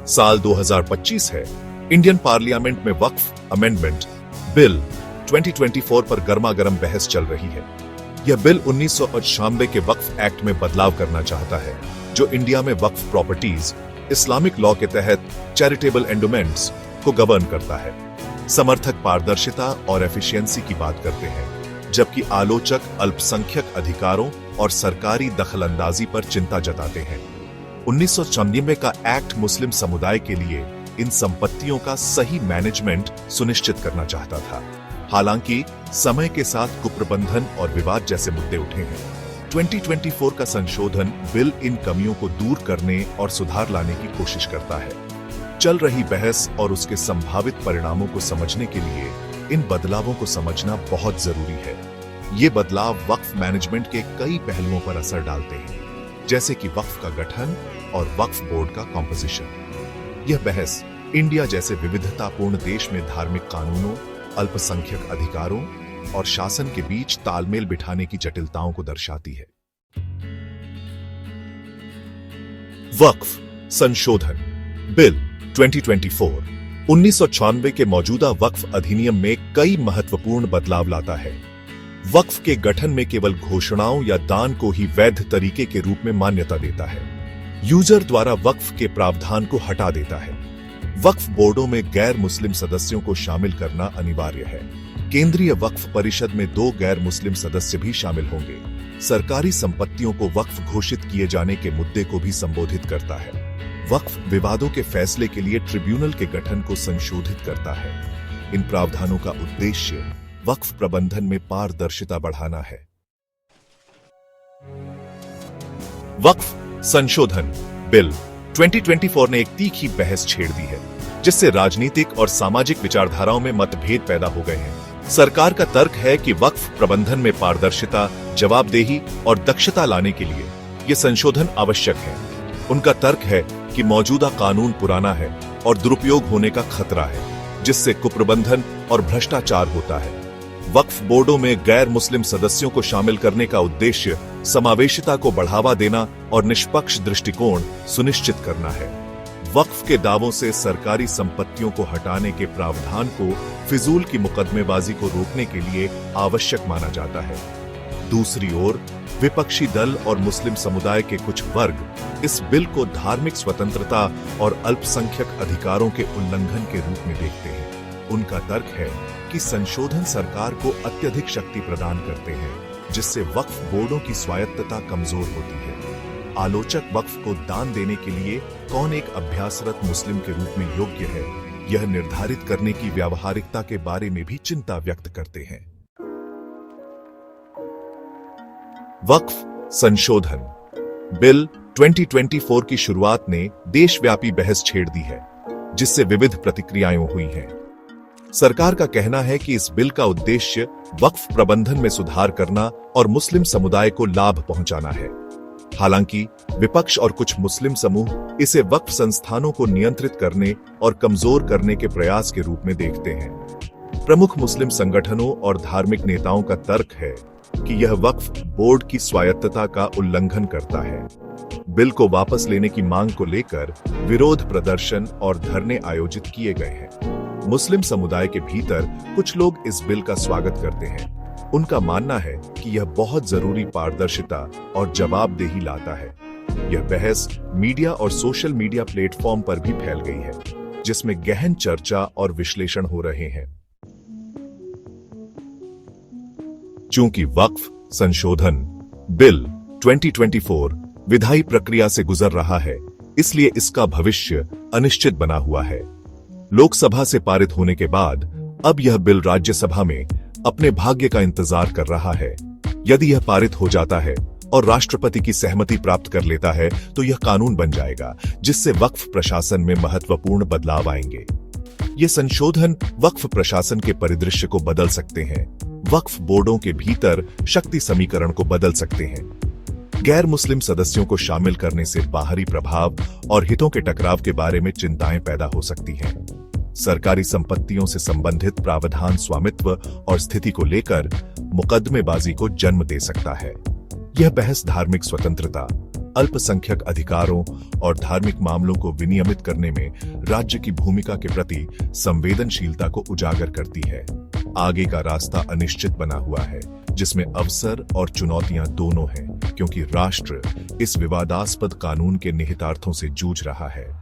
साल 2025 है। Indian parliament में वक्फ अमेंडमेंट बिल 2024 पर गर्मागर्म बहस चल रही है। यह बिल 1995 के वक्फ एक्ट में बदलाव करना चाहता है, जो इंडिया में वक्फ प्रॉपर्टीज इस्लामिक लॉ के तहत चैरिटेबल एंडोमेंट्स को गवर्न करता है। समर्थक पारदर्शिता और एफिशिएंसी की बात करते हैं, जबकि आलोचक अल्पसंख्यक अधिकारों और सरकारी दखलंदाजी पर चिंता जताते हैं। 1996 का एक्ट मुस्लिम समुदाय के लिए इन संपत्तियों का सही मैनेजमेंट सुनिश्चित करना चाहता था। हालांकि समय के साथ कुप्रबंधन और विवाद जैसे मुद्दे उठे हैं। 2024 का संशोधन बिल इन कमियों को दूर करने और सुधार लाने की कोशिश करता है। चल रही बहस और उसके संभावित परिणामों को समझने के लिए इन बदलावों को समझना बहुत जरूरी है। ये बदलाव वक्फ मैनेजमेंट के कई पहलुओं पर असर डालते हैं, जैसे कि वक्फ का गठन और वक्फ बोर्ड का कॉम्पोजिशन। यह बहस इंडिया जैसे विविधतापूर्ण देश में धार्मिक कानूनों, अल्पसंख्यक अधिकारों और शासन के बीच तालमेल बिठाने की जटिलताओं को दर्शाती है। वक्फ संशोधन बिल 2024 1996 के मौजूदा वक्फ अधिनियम में कई महत्वपूर्ण बदलाव लाता है। वक्फ के गठन में केवल घोषणाओं या दान को ही वैध तरीके के रूप में मान्यता देता है। यूजर द्वारा वक्फ के प्रावधान को हटा देता है। वक्फ बोर्डों में गैर मुस्लिम सदस्यों को शामिल करना अनिवार्य है। केंद्रीय वक्फ परिषद में 2 गैर मुस्लिम सदस्य भी शामिल होंगे। सरकारी संपत्तियों को वक्फ घोषित किए जाने के मुद्दे को भी संबोधित करता है। वक्फ विवादों के फैसले के लिए ट्रिब्यूनल के गठन को संशोधित करता है। इन प्रावधानों का उद्देश्य वक्फ प्रबंधन में पारदर्शिता बढ़ाना है। वक्फ संशोधन बिल 2024 ने एक तीखी बहस छेड़ दी है, जिससे राजनीतिक और सामाजिक विचारधाराओं में मतभेद पैदा हो गए हैं। सरकार का तर्क है कि वक्फ प्रबंधन में पारदर्शिता, जवाबदेही और दक्षता लाने के लिए ये संशोधन आवश्यक है। उनका तर्क है कि मौजूदा कानून पुराना है और दुरुपयोग होने का खतरा है, जिससे कुप्रबंधन और भ्रष्टाचार होता है। वक्फ बोर्डों में गैर मुस्लिम सदस्यों को शामिल करने का उद्देश्य समावेशिता को बढ़ावा देना और निष्पक्ष दृष्टिकोण सुनिश्चित करना है। वक्फ के दावों से सरकारी संपत्तियों को हटाने के प्रावधान को फिजूल की मुकदमेबाजी को रोकने के लिए आवश्यक माना जाता है। दूसरी ओर विपक्षी दल और मुस्लिम समुदाय के कुछ वर्ग इस बिल को धार्मिक स्वतंत्रता और अल्पसंख्यक अधिकारों के उल्लंघन के रूप में देखते हैं। उनका तर्क है कि संशोधन सरकार को अत्यधिक शक्ति प्रदान करते हैं, जिससे वक्फ बोर्डों की स्वायत्तता कमजोर होती है। आलोचक वक्फ को दान देने के लिए कौन एक अभ्यासरत मुस्लिम के रूप में योग्य है, यह निर्धारित करने की व्यावहारिकता के बारे में भी चिंता व्यक्त करते हैं। वक्फ संशोधन बिल 2024 की शुरुआत ने देशव्यापी बहस छेड़ दी है, जिससे विविध प्रतिक्रियाएं हुई हैं। सरकार का कहना है कि इस बिल का उद्देश्य वक्फ प्रबंधन में सुधार करना और मुस्लिम समुदाय को लाभ पहुंचाना है। हालांकि विपक्ष और कुछ मुस्लिम समूह इसे वक्फ संस्थानों को नियंत्रित करने और कमजोर करने के प्रयास के रूप में देखते हैं। प्रमुख मुस्लिम संगठनों और धार्मिक नेताओं का तर्क है कि यह वक्फ बोर्ड की स्वायत्तता का उल्लंघन करता है। बिल को वापस लेने की मांग को लेकर विरोध प्रदर्शन और धरने आयोजित किए गए हैं। मुस्लिम समुदाय के भीतर कुछ लोग इस बिल का स्वागत करते हैं। उनका मानना है कि यह बहुत जरूरी पारदर्शिता और जवाबदेही लाता है। यह बहस मीडिया और सोशल मीडिया प्लेटफॉर्म पर भी फैल गई है, जिसमें गहन चर्चा और विश्लेषण हो रहे हैं। चूंकि वक्फ संशोधन बिल 2024 विधायी प्रक्रिया से गुजर रहा है, इसलिए इसका भविष्य अनिश्चित बना हुआ है। लोकसभा से पारित होने के बाद अब यह बिल राज्यसभा में अपने भाग्य का इंतजार कर रहा है। यदि यह पारित हो जाता है और राष्ट्रपति की सहमति प्राप्त कर लेता है, तो यह कानून बन जाएगा, जिससे वक्फ प्रशासन में महत्वपूर्ण बदलाव आएंगे। ये संशोधन वक्फ प्रशासन के परिदृश्य को बदल सकते हैं, वक्फ बोर्डों के भीतर शक्ति समीकरण को बदल सकते हैं। गैर मुस्लिम सदस्यों को शामिल करने से बाहरी प्रभाव और हितों के टकराव के बारे में चिंताएं पैदा हो सकती हैं। सरकारी संपत्तियों से संबंधित प्रावधान स्वामित्व और स्थिति को लेकर मुकदमेबाजी को जन्म दे सकता है। यह बहस धार्मिक स्वतंत्रता, अल्पसंख्यक अधिकारों और धार्मिक मामलों को विनियमित करने में राज्य की भूमिका के प्रति संवेदनशीलता को उजागर करती है। आगे का रास्ता अनिश्चित बना हुआ है, जिसमें अवसर और चुनौतियां दोनों हैं, क्योंकि राष्ट्र इस विवादास्पद कानून के निहितार्थों से जूझ रहा है।